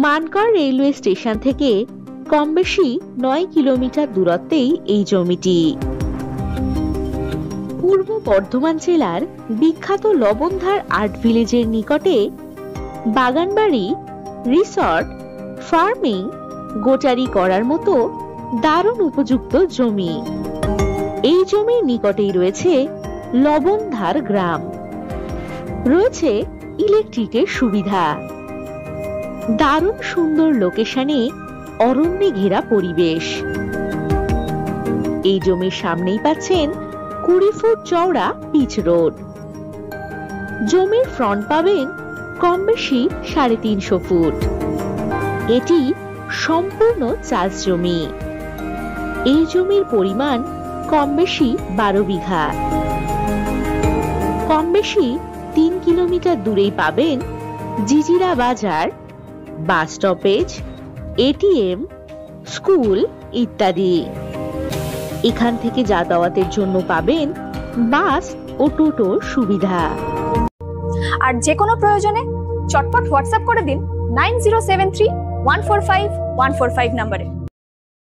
Mankad railway station থেকে কম বেশি 9 kilometre দূরত্বেই এই জমিটি। পূর্ব বর্ধমান জেলার বিখ্যাত লবণধার আর্ট ভিলেজের নিকটে বাগানবাড়ি, রিসর্ট, ফার্মিং, গোটারি করার মতো দারুণ উপযুক্ত জমি। এই জমির নিকটেই রয়েছে লবণধার গ্রাম, রয়েছে ইলেকট্রিকের সুবিধা, দারুণ সুন্দর লোকেশনে অরণ্যে ঘেরা পরিবেশ। এই জমির সামনেই পাচ্ছেন 20 ফুট চওড়া পিচ রোড। জমির ফ্রন্ট পাবেন কম বেশি 350 ফুট। এটি সম্পূর্ণ চাষ জমি। এই জমির পরিমাণ কম বেশি 12 বিঘা। কম বেশি 3 কিলোমিটার দূরেই পাবেন জিজিরা বাজার, বাস স্টপেজ, এটিএম, স্কুল ইত্যাদি। এখান থেকে যাতায়াতের জন্য পাবেন বাস ও টোটোর সুবিধা। আর যে কোনো প্রয়োজনে চটপট হোয়াটসঅ্যাপ করে দিন 9073145145 নম্বরে।